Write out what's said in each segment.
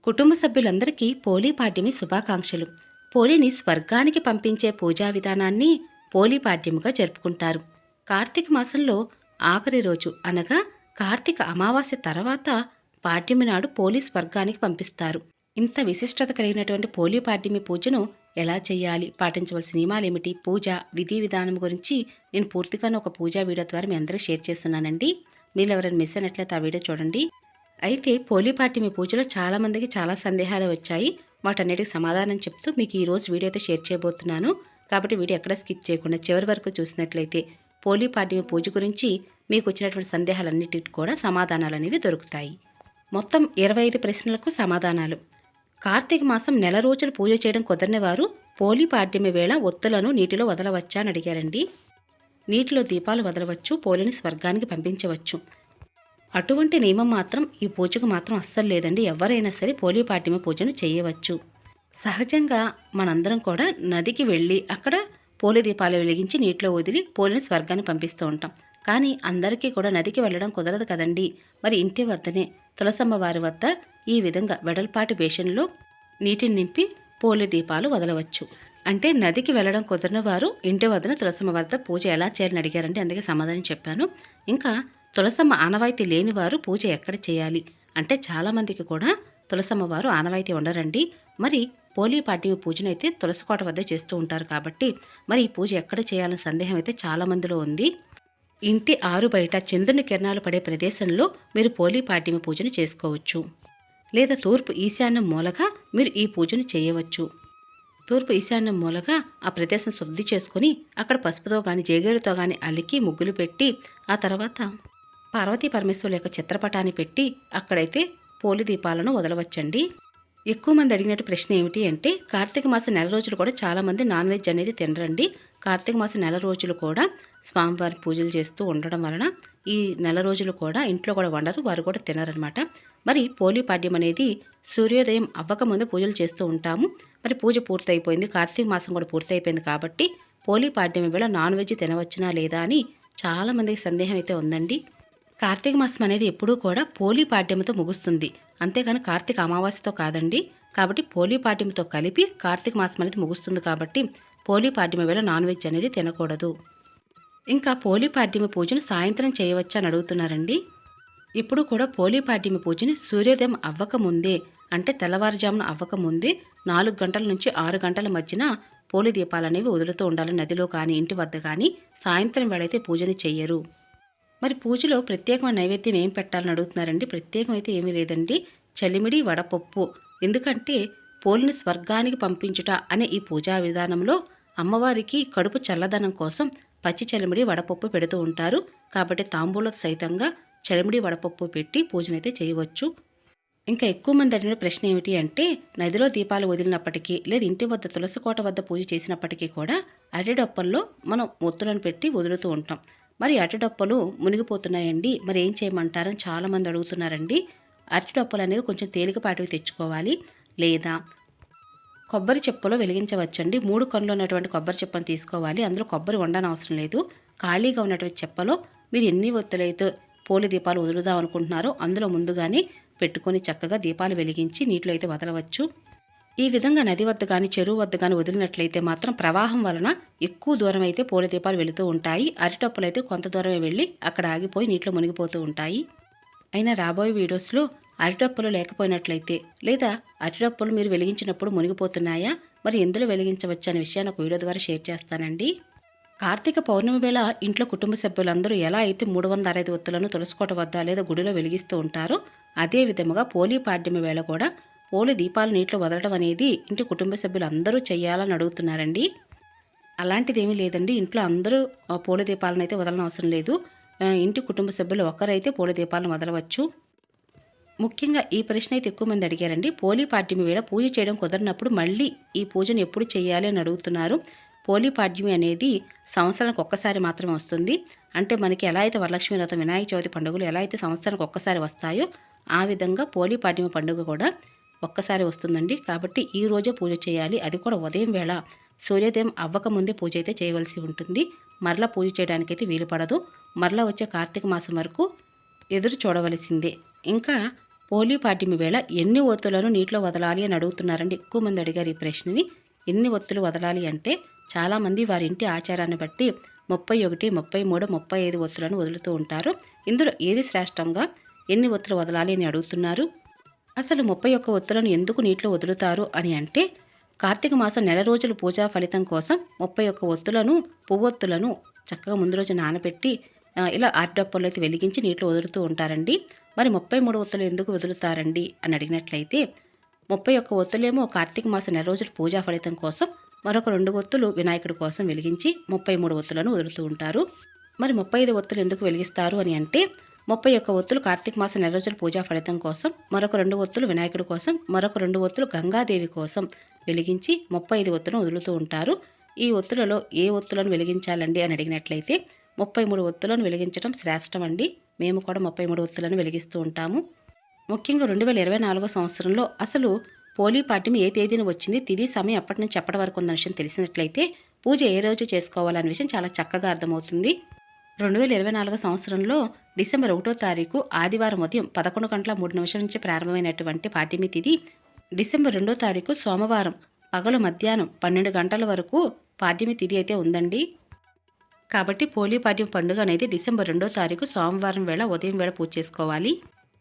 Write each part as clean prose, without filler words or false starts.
కుటుంబ సభ్యులందరికీ పోలీ పాడ్యమి శుభాకాంక్షలు. పోలీని స్వర్గానికి పంపించే పూజా విధానాన్ని పోలీ పాడ్యముగా జరుపుకుంటారు. కార్తీక మాసంలో ఆఖరి రోజు అనగా కార్తీక అమావాస్య తర్వాత పాడ్యమి నాడు పోలీ స్వర్గానికి పంపిస్తారు. ఇంత విశిష్టత కలిగినటువంటి పోలీ పాడ్యమి పూజను ఎలా చేయాలి, పాటించవలసిన నియమాలేమిటి, పూజ విధి విధానం గురించి నేను పూర్తిగా ఒక పూజా వీడియో ద్వారా మీ అందరికీ షేర్ చేస్తున్నానండి. మీరు ఎవరైనా మిస్ అయినట్లయితే ఆ వీడియో చూడండి. అయితే పోలీ పాడ్యమి పూజలో చాలామందికి చాలా సందేహాలు వచ్చాయి. వాటన్నిటికి సమాధానం చెప్తూ మీకు ఈరోజు వీడియో అయితే షేర్ చేయబోతున్నాను. కాబట్టి వీడియో ఎక్కడ స్కిప్ చేయకుండా చివరి వరకు చూసినట్లయితే పోలీ పాడ్యమి పూజ గురించి మీకు వచ్చినటువంటి సందేహాలన్నిటికి కూడా సమాధానాలు అనేవి దొరుకుతాయి. మొత్తం 25 ప్రశ్నలకు సమాధానాలు. కార్తీక మాసం నెల రోజులు పూజ చేయడం కుదరని వారు పోలీ పాడ్యమి వేళ ఒత్తులను నీటిలో వదలవచ్చా అని అడిగారండి. నీటిలో దీపాలు వదలవచ్చు, పోలిని స్వర్గానికి పంపించవచ్చు. అటువంటి నియమం మాత్రం ఈ పూజకు మాత్రం అస్సలు లేదండి. ఎవరైనా సరే పోలీ పాడ్యమి పూజను చేయవచ్చు. సహజంగా మనందరం కూడా నదికి వెళ్ళి అక్కడ పోలి దీపాలు వెలిగించి నీటిలో వదిలి పోలిని స్వర్గాన్ని పంపిస్తూ ఉంటాం. కానీ అందరికీ కూడా నదికి వెళ్ళడం కుదరదు కదండి. మరి ఇంటి వద్దనే తులసమ్మ వారి వద్ద ఈ విధంగా వెడల్పాటి బేషన్లో నీటిని నింపి పోలి దీపాలు వదలవచ్చు. అంటే నదికి వెళ్ళడం కుదరని వారు ఇంటి వద్దన తులసమ్మ వద్ద పూజ ఎలా చేయాలని అడిగారంటే అందుకే సమాధానం చెప్పాను. ఇంకా తులసమ్మ ఆనవాయితీ లేని వారు పూజ ఎక్కడ చేయాలి అంటే చాలామందికి కూడా తులసమ్మ వారు ఆనవాయితీ ఉండరండి. మరి పోలీ పాడ్యమి పూజనైతే తులసికోట వద్ద చేస్తూ ఉంటారు. కాబట్టి మరి ఈ పూజ ఎక్కడ చేయాలనే సందేహం అయితే చాలామందిలో ఉంది. ఇంటి ఆరు బయట చంద్రుని కిరణాలు పడే ప్రదేశంలో మీరు పోలీ పాడ్యమి పూజను చేసుకోవచ్చు. లేదా తూర్పు ఈశాన్యం మూలగా మీరు ఈ పూజను చేయవచ్చు. తూర్పు ఈశాన్యం మూలగా ఆ ప్రదేశం శుద్ధి చేసుకుని అక్కడ పసుపుతో కానీ జేగేరుతో కానీ అలికి ముగ్గులు పెట్టి ఆ తర్వాత పార్వతీ పరమేశ్వరుల యొక్క చిత్రపటాన్ని పెట్టి అక్కడైతే పోలి దీపాలను వదలవచ్చండి. ఎక్కువ మంది అడిగినట్టు ప్రశ్న ఏమిటి అంటే కార్తీక మాసం నెల రోజులు కూడా చాలామంది నాన్ వెజ్ అనేది తినరండి. కార్తీక మాసం నెల రోజులు కూడా స్వామివారి పూజలు చేస్తూ ఉండడం వలన ఈ నెల రోజులు కూడా ఇంట్లో కూడా వండరు, వారు కూడా తినరనమాట. మరి పోలీ పాడ్యం అనేది సూర్యోదయం అవ్వకముందు పూజలు చేస్తూ ఉంటాము. మరి పూజ పూర్తయిపోయింది, కార్తీక మాసం కూడా పూర్తయిపోయింది కాబట్టి పోలీ పాడ్యం వేళ నాన్ వెజ్ తినవచ్చునా లేదా అని చాలామందికి సందేహం అయితే ఉందండి. కార్తీక మాసం అనేది ఎప్పుడూ కూడా పోలీ పాడ్యంతో ముగుస్తుంది, అంతేగాని కార్తీక అమావాస్యతో కాదండి. కాబట్టి పోలీ పాడ్యంతో కలిపి కార్తీక మాసం అనేది ముగుస్తుంది. కాబట్టి పోలీ పాడ్యమి వేళ నాన్ వెజ్ అనేది తినకూడదు. ఇంకా పోలీ పాడ్యమి పూజను సాయంత్రం చేయవచ్చా అని అడుగుతున్నారండి. ఇప్పుడు కూడా పోలీ పాడ్యమి పూజని సూర్యోదయం అవ్వకముందే అంటే తెల్లవారుజామున అవ్వకముందే 4 గంటల నుంచి 6 గంటల మధ్యన పోలీ దీపాలు అనేవి వదులుతూ ఉండాలి. నదిలో కానీ ఇంటి వద్ద కానీ సాయంత్రం వేళైతే పూజని చెయ్యరు. మరి పూజలో ప్రత్యేకమైన నైవేద్యం ఏం పెట్టాలని అడుగుతున్నారండి. ప్రత్యేకం అయితే ఏమీ లేదండి. చలిమిడి వడపప్పు. ఎందుకంటే పోలిని స్వర్గానికి పంపించుట అనే ఈ పూజా విధానంలో అమ్మవారికి కడుపు చల్లదనం కోసం పచ్చి చలిమిడి వడపప్పు పెడుతూ ఉంటారు. కాబట్టి తాంబూల సైతంగా చలిమిడి వడపప్పు పెట్టి పూజనైతే చేయవచ్చు. ఇంకా ఎక్కువ మంది అడిగిన ప్రశ్న ఏమిటి అంటే నదిలో దీపాలు వదిలినప్పటికీ లేదా ఇంటి వద్ద తులసికోట వద్ద పూజ చేసినప్పటికీ కూడా అరటిడొప్పల్లో మనం ఒత్తులను పెట్టి వదులుతూ ఉంటాం. మరి అరటిడొప్పలు మునిగిపోతున్నాయండి, మరి ఏం చేయమంటారని చాలామంది అడుగుతున్నారండి. అరటిడొప్పలు అనేవి కొంచెం తేలికపాటివి తెచ్చుకోవాలి. లేదా కొబ్బరి చెప్పులో వెలిగించవచ్చండి. 3 కన్నులు ఉన్నటువంటి కొబ్బరి చెప్పను తీసుకోవాలి. అందులో కొబ్బరి ఉండని అవసరం లేదు. ఖాళీగా ఉన్నటువంటి చెప్పలో మీరు ఎన్ని ఒత్తులైతే పోలి దీపాలు వదులుదాం అనుకుంటున్నారో అందులో ముందుగానే పెట్టుకొని చక్కగా దీపాలు వెలిగించి నీటిలో అయితే వదలవచ్చు. ఈ విధంగా నది వద్ద కానీ చెరువు వద్ద కానీ వదిలినట్లయితే మాత్రం ప్రవాహం వలన ఎక్కువ దూరం అయితే పోలి దీపాలు వెళుతూ ఉంటాయి. అరటిడొప్పలు అయితే కొంత దూరమే వెళ్ళి అక్కడ ఆగిపోయి నీటిలో మునిగిపోతూ ఉంటాయి. అయినా రాబోయే వీడియోస్లో అరటిడొప్పలు లేకపోయినట్లయితే లేదా అరటిడొప్పలు మీరు వెలిగించినప్పుడు మునిగిపోతున్నాయా, మరి ఎందులో వెలిగించవచ్చు అనే విషయాన్ని ఒక వీడియో ద్వారా షేర్ చేస్తానండి. కార్తీక పౌర్ణమి వేళ ఇంట్లో కుటుంబ సభ్యులందరూ ఎలా అయితే 365 ఒత్తులను తులసికోట వద్ద లేదా గుడిలో వెలిగిస్తూ ఉంటారో అదే విధముగా పోలీ పాడ్యమి వేళ కూడా పోలి దీపాలు నీటిలో వదలడం అనేది ఇంటి కుటుంబ సభ్యులు అందరూ చేయాలని అడుగుతున్నారండి. అలాంటిది ఏమీ లేదండి. ఇంట్లో అందరూ పోలి దీపాలను అయితే వదలడం అవసరం లేదు. ఇంటి కుటుంబ సభ్యులు ఒక్కరైతే పోలి దీపాలను వదలవచ్చు. ముఖ్యంగా ఈ ప్రశ్న అయితే ఎక్కువ మంది అడిగారండి. పోలీ పాడ్యమి వేళ పూజ చేయడం కుదరినప్పుడు మళ్ళీ ఈ పూజను ఎప్పుడు చేయాలి అని అడుగుతున్నారు. పోలీ పాడ్యమి అనేది సంవత్సరానికి ఒక్కసారి మాత్రమే వస్తుంది. అంటే మనకి ఎలా అయితే వరలక్ష్మి వ్రతం, వినాయక చవితి పండుగలు ఎలా అయితే సంవత్సరానికి ఒక్కసారి వస్తాయో ఆ విధంగా పోలీ పాడ్యమి పండుగ కూడా ఒక్కసారి వస్తుందండి. కాబట్టి ఈ రోజే పూజ చేయాలి. అది కూడా ఉదయం వేళ సూర్యోదయం అవ్వకముందే పూజ అయితే చేయవలసి ఉంటుంది. మరలా పూజ చేయడానికైతే వీలు పడదు. మరలా వచ్చే కార్తీక మాసం వరకు ఎదురు చూడవలసిందే. ఇంకా పోలీ పాడ్యమి వేళ ఎన్ని ఒత్తులను నీటిలో వదలాలి అని అడుగుతున్నారండి. ఎక్కువ మంది అడిగారు ఈ ప్రశ్నని. ఎన్ని ఒత్తులు వదలాలి అంటే చాలామంది వారి ఇంటి ఆచారాన్ని బట్టి 31, 33, 35 ఒత్తులను వదులుతూ ఉంటారు. ఇందులో ఏది శ్రేష్టంగా ఎన్ని ఒత్తులు వదలాలి అని అడుగుతున్నారు. అసలు 31 ఒత్తులను ఎందుకు నీటిలో వదులుతారు అని అంటే కార్తీక మాసం నెల రోజులు పూజా ఫలితం కోసం 31 ఒత్తులను పువ్వొత్తులను చక్కగా ముందు రోజు నానబెట్టి ఇలా ఆర్డప్పల్లో అయితే వెలిగించి నీటిలో వదులుతూ ఉంటారండి. మరి 33 ఒత్తులు ఎందుకు వదులుతారండి అని అడిగినట్లయితే 31 ఒత్తులేమో కార్తీక మాసం నెల రోజులు పూజా ఫలితం కోసం, మరొక 2 ఒత్తులు వినాయకుడి కోసం వెలిగించి 33 ఒత్తులను వదులుతూ ఉంటారు. మరి 35 ఒత్తులు ఎందుకు వెలిగిస్తారు అని అంటే 31 ఒత్తులు కార్తీక మాసం నెల రోజుల పూజా ఫలితం కోసం, మరొక 2 ఒత్తులు వినాయకుడి కోసం, మరొక 2 ఒత్తులు గంగాదేవి కోసం వెలిగించి 35 ఒత్తులను వదులుతూ ఉంటారు. ఈ ఒత్తులలో ఏ ఒత్తులను వెలిగించాలండి అని అడిగినట్లయితే 33 ఒత్తులను వెలిగించడం శ్రేష్టం అండి. మేము కూడా 33 ఒత్తులను వెలిగిస్తూ ఉంటాము. ముఖ్యంగా 2024 సంవత్సరంలో అసలు పోలీ పాడ్యమి ఏ తేదీన వచ్చింది, తిథి సమయం ఎప్పటి నుంచి ఎప్పటి వరకు ఉన్న విషయం తెలిసినట్లయితే పూజ ఏ రోజు చేసుకోవాలనే విషయం చాలా చక్కగా అర్థమవుతుంది. 2024 సంవత్సరంలో డిసెంబర్ 1వ తారీఖు ఆదివారం ఉదయం 11:03 నుంచి ప్రారంభమైనటువంటి పాడ్యమి తిథి డిసెంబర్ 2వ తారీఖు సోమవారం పగలు మధ్యాహ్నం 12 గంటల వరకు పాడ్యమి తిథి అయితే ఉందండి. కాబట్టి పోలీ పాడ్యమి పండుగ అనేది డిసెంబర్ 2వ తారీఖు సోమవారం వేళ ఉదయం వేళ పూజ చేసుకోవాలి.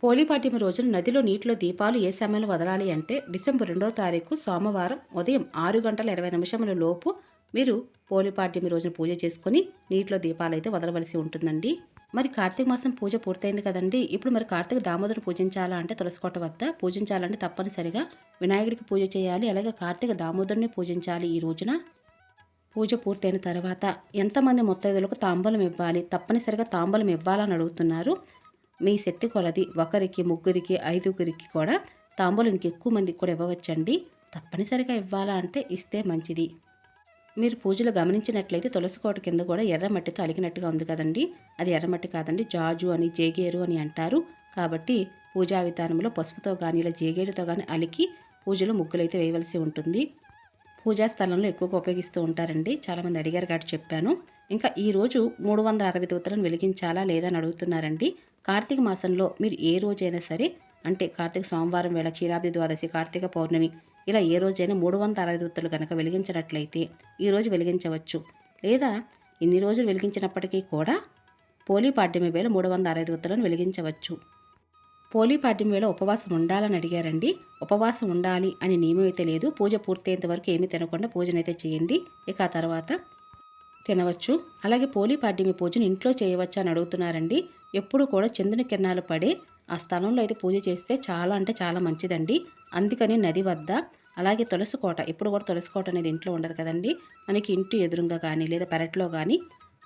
పోలీ పాడ్యమి రోజున నదిలో నీటిలో దీపాలు ఏ సమయంలో వదలాలి అంటే డిసెంబర్ 2వ తారీఖు సోమవారం ఉదయం 6:20 లోపు మీరు పోలీ పాడ్యమి రోజున పూజ చేసుకొని నీటిలో దీపాలు అయితే వదలవలసి ఉంటుందండి. మరి కార్తీక మాసం పూజ పూర్తయింది కదండి. ఇప్పుడు మరి కార్తీక దామోదరుని పూజించాలా అంటే తులసికోట వద్ద పూజించాలంటే తప్పనిసరిగా వినాయకుడికి పూజ చేయాలి. అలాగే కార్తీక దామోదరుని పూజించాలి. ఈ రోజున పూజ పూర్తయిన తర్వాత ఎంతమంది ముత్తైదులకు తాంబూలం ఇవ్వాలి, తప్పనిసరిగా తాంబూలం ఇవ్వాలని అడుగుతున్నారు. మీ శక్తి కొలది ఒకరికి, ముగ్గురికి, 5గురికి కూడా తాంబూలం ఇంకెక్కువ మందికి కూడా ఇవ్వవచ్చండి. తప్పనిసరిగా ఇవ్వాలా అంటే ఇస్తే మంచిది. మీరు పూజలు గమనించినట్లయితే తులసికోట కింద కూడా ఎర్రమట్టితో అలికినట్టుగా ఉంది కదండి. అది ఎర్రమట్టి కాదండి, జాజు అని జేగేరు అని అంటారు. కాబట్టి పూజా విధానంలో పసుపుతో కానీ ఇలా జేగేరుతో కానీ అలికి పూజలో ముగ్గులైతే వేయవలసి ఉంటుంది. పూజా స్థలంలో ఎక్కువగా ఉపయోగిస్తూ ఉంటారండి. చాలామంది అడిగారు కాబట్టి చెప్పాను. ఇంకా ఈరోజు 360 ఒత్తులను వెలిగించాలా లేదా అని అడుగుతున్నారండి. కార్తీక మాసంలో మీరు ఏ రోజైనా సరే, అంటే కార్తీక సోమవారం వేళ, క్షీరాబ్ది ద్వాదశి, కార్తీక పౌర్ణమి ఇలా ఏ రోజైనా 360 ఒత్తులు కనుక వెలిగించినట్లయితే ఈరోజు వెలిగించవచ్చు. లేదా ఇన్ని రోజులు వెలిగించినప్పటికీ కూడా పోలీ పాడ్యమి వేళ 360 ఒత్తులను వెలిగించవచ్చు. పోలీ పాడ్యమి వేళ ఉపవాసం ఉండాలని అడిగారండి. ఉపవాసం ఉండాలి అని నియమం అయితే లేదు. పూజ పూర్తయ్యేంత వరకు ఏమీ తినకుండా పూజనైతే చేయండి. ఇక ఆ తర్వాత తినవచ్చు. అలాగే పోలీ పాడ్యమి పూజను ఇంట్లో చేయవచ్చా అని అడుగుతున్నారండి. ఎప్పుడు కూడా చంద్రుని కిరణాలు పడే ఆ స్థలంలో అయితే పూజ చేస్తే చాలా అంటే చాలా మంచిదండి. అందుకని నది వద్ద, అలాగే తులసికోట, ఇప్పుడు కూడా తులసికోట అనేది ఇంట్లో ఉండదు కదండి. మనకి ఇంటి ఎదురుగా కానీ లేదా పెరట్లో కానీ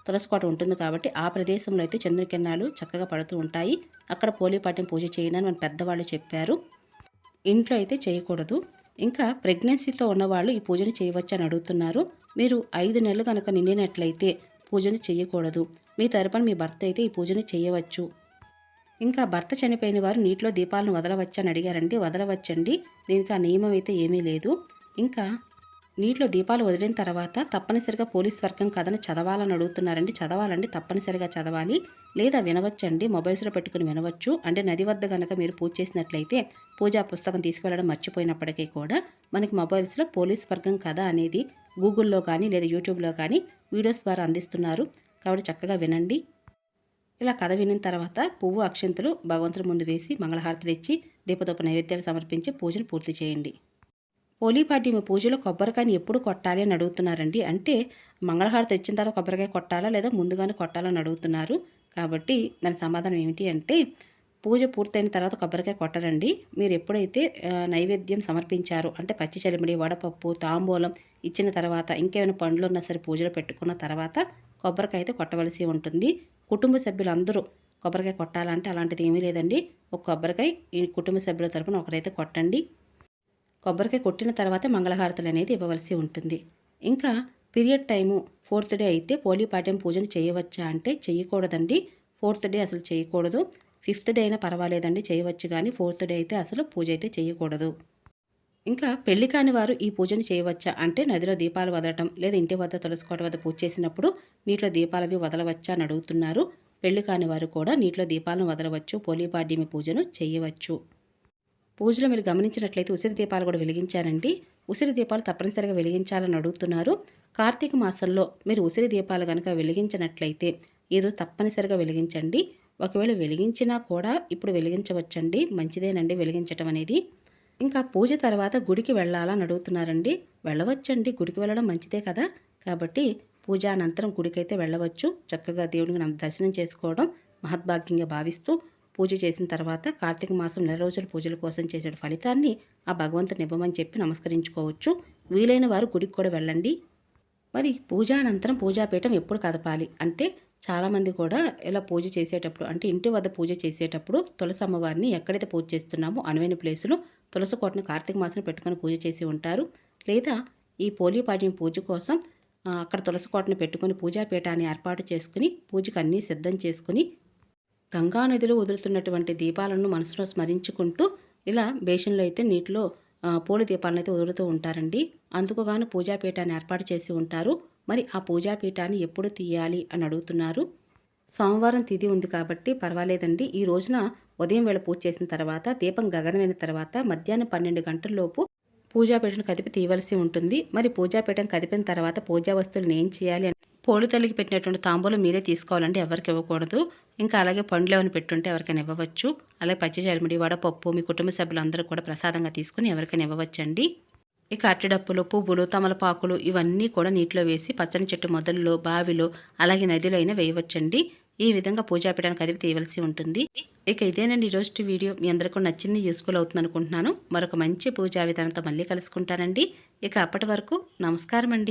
తులసికోట ఉంటుంది. కాబట్టి ఆ ప్రదేశంలో అయితే చంద్రకిరణాలు చక్కగా పడుతూ ఉంటాయి. అక్కడ పోలీ పాడ్యమి పూజ చేయనని మన పెద్దవాళ్ళు చెప్పారు. ఇంట్లో అయితే చేయకూడదు. ఇంకా ప్రెగ్నెన్సీతో ఉన్నవాళ్ళు ఈ పూజను చేయవచ్చు అని అడుగుతున్నారు. మీరు 5 నెలలు కనుక నిండినట్లయితే పూజను చేయకూడదు. మీ తరపున మీ భర్త అయితే ఈ పూజను చేయవచ్చు. ఇంకా భర్త చనిపోయిన వారు నీటిలో దీపాలను వదలవచ్చని అడిగారండి. వదలవచ్చండి. దీనికి ఆ నియమం అయితే ఏమీ లేదు. ఇంకా నీటిలో దీపాలు వదిలిన తర్వాత తప్పనిసరిగా పోలీస్ వర్గం కథను చదవాలని అడుగుతున్నారండి. చదవాలండి, తప్పనిసరిగా చదవాలి. లేదా వినవచ్చండి, మొబైల్స్లో పెట్టుకుని వినవచ్చు. అంటే నది వద్ద కనుక మీరు పూజ చేసినట్లయితే పూజా పుస్తకం తీసుకువెళ్ళడం మర్చిపోయినప్పటికీ కూడా మనకి మొబైల్స్లో పోలీస్ వర్గం కథ అనేది గూగుల్లో కానీ లేదా యూట్యూబ్లో కానీ వీడియోస్ ద్వారా అందిస్తున్నారు. కాబట్టి చక్కగా వినండి. ఇలా కథ వినిన తర్వాత పువ్వు, అక్షంతలు భగవంతుడి ముందు వేసి మంగళహారతులు ఇచ్చి దీపదూప నైవేద్యాలు సమర్పించి పూజను పూర్తి చేయండి. పోలీ పాడ్యమి పూజలో కొబ్బరికాయని ఎప్పుడు కొట్టాలి అని అడుగుతున్నారండి. అంటే మంగళహారతి ఇచ్చిన తర్వాత కొబ్బరికాయ కొట్టాలా లేదా ముందుగానే కొట్టాలని అడుగుతున్నారు. కాబట్టి దాని సమాధానం ఏమిటి అంటే పూజ పూర్తయిన తర్వాత కొబ్బరికాయ కొట్టరండి. మీరు ఎప్పుడైతే నైవేద్యం సమర్పించారో, అంటే పచ్చి చలిమిడి, వడపప్పు, తాంబూలం ఇచ్చిన తర్వాత ఇంకేమైనా పండ్లు ఉన్నా సరే పూజలో పెట్టుకున్న తర్వాత కొబ్బరికాయ అయితే కొట్టవలసి ఉంటుంది. కుటుంబ సభ్యులందరూ కొబ్బరికాయ కొట్టాలంటే అలాంటిది ఏమీ లేదండి. ఒక కొబ్బరికాయ ఈ కుటుంబ సభ్యుల తరపున ఒకరైతే కొట్టండి. కొబ్బరికాయ కొట్టిన తర్వాతే మంగళహారతులు అనేది ఇవ్వవలసి ఉంటుంది. ఇంకా పీరియడ్ టైము 4th డే అయితే పోలీ పాడ్యమి పూజను చేయవచ్చా అంటే చేయకూడదండి. 4th డే అసలు చేయకూడదు. 5th డే అయినా పర్వాలేదండి, చేయవచ్చు. కానీ 4th డే అయితే అసలు పూజ అయితే చేయకూడదు. ఇంకా పెళ్లి కాని వారు ఈ పూజను చేయవచ్చా అంటే నదిలో దీపాలు వదలటం లేదా ఇంటి వద్ద తులసికోట వద్ద పూజ చేసినప్పుడు నీటిలో దీపాలవి వదలవచ్చా అని అడుగుతున్నారు. పెళ్లి కాని వారు కూడా నీటిలో దీపాలను వదలవచ్చు, పోలీ పాడ్యమి పూజను చేయవచ్చు. పూజలో మీరు గమనించినట్లయితే ఉసిరి దీపాలు కూడా వెలిగించారండి. ఉసిరి దీపాలు తప్పనిసరిగా వెలిగించాలని అడుగుతున్నారు. కార్తీక మాసంలో మీరు ఉసిరి దీపాలు కనుక వెలిగించినట్లయితే ఈరోజు తప్పనిసరిగా వెలిగించండి. ఒకవేళ వెలిగించినా కూడా ఇప్పుడు వెలిగించవచ్చండి. మంచిదేనండి వెలిగించటం అనేది. ఇంకా పూజ తర్వాత గుడికి వెళ్ళాలని అడుగుతున్నారండి. వెళ్ళవచ్చండి, గుడికి వెళ్ళడం మంచిదే కదా. కాబట్టి పూజ అనంతరం గుడికైతే వెళ్ళవచ్చు. చక్కగా దేవుడిని దర్శనం చేసుకోవడం మహద్భాగ్యంగా భావిస్తూ పూజ చేసిన తర్వాత కార్తీక మాసం నెల రోజుల పూజల కోసం చేసే ఫలితాన్ని ఆ భగవంతుని ఇవ్వమని చెప్పి నమస్కరించుకోవచ్చు. వీలైన వారు గుడికి కూడా వెళ్ళండి. మరి పూజ అనంతరం పూజాపీఠం ఎప్పుడు కదపాలి అంటే చాలామంది కూడా ఇలా పూజ చేసేటప్పుడు అంటే ఇంటి వద్ద పూజ చేసేటప్పుడు తులసి అమ్మవారిని ఎక్కడైతే పూజ చేస్తున్నామో అనువైన ప్లేసులో తులసి కోటను కార్తీక మాసం పెట్టుకొని పూజ చేసి ఉంటారు. లేదా ఈ పోలీపాడ్యం పూజ కోసం అక్కడ తులసి కోటను పెట్టుకొని పూజాపీఠాన్ని ఏర్పాటు చేసుకుని పూజకు అన్నీ సిద్ధం చేసుకుని గంగా నదిలో వదులుతున్నటువంటి దీపాలను మనసులో స్మరించుకుంటూ ఇలా బేషన్లో అయితే నీటిలో పూల దీపాలను అయితే వదులుతూ ఉంటారండి. అందుకుగాను పూజాపీఠాన్ని ఏర్పాటు చేసి ఉంటారు. మరి ఆ పూజాపీఠాన్ని ఎప్పుడు తీయాలి అని అడుగుతున్నారు. సోమవారం తిథి ఉంది కాబట్టి పర్వాలేదండి. ఈ రోజున ఉదయం వేళ పూజ చేసిన తర్వాత దీపం గగనమైన తర్వాత మధ్యాహ్నం 12 గంటల్లోపు పూజాపీఠం కదిపి తీయవలసి ఉంటుంది. మరి పూజాపీఠం కదిపిన తర్వాత పూజా వస్తువులను ఏం చేయాలి అని పోలు తల్లికి పెట్టినటువంటి తాంబూలం మీరే తీసుకోవాలండి, ఎవరికి ఇవ్వకూడదు. ఇంకా అలాగే పండ్లు ఏమైనా పెట్టుంటే ఎవరికైనా ఇవ్వవచ్చు. అలాగే పచ్చి జలిమిడి వడపప్పు మీ కుటుంబ సభ్యులందరూ కూడా ప్రసాదంగా తీసుకుని ఎవరికైనా ఇవ్వవచ్చండి. ఇక అరటిడప్పులు, పువ్వులు, తమలపాకులు ఇవన్నీ కూడా నీటిలో వేసి పచ్చని చెట్టు మొదల్లో, బావిలో, అలాగే నదిలో అయినా వేయవచ్చండి. ఈ విధంగా పూజాపీఠాన్ని కదిపి తీయవలసి ఉంటుంది. ఇక ఇదేనండి ఈరోజు వీడియో. మీ అందరికీ నచ్చింది, యూస్ఫుల్ అవుతుంది అనుకుంటున్నాను. మరొక మంచి పూజా విధానంతో మళ్ళీ కలుసుకుంటానండి. ఇక అప్పటి వరకు నమస్కారం అండి.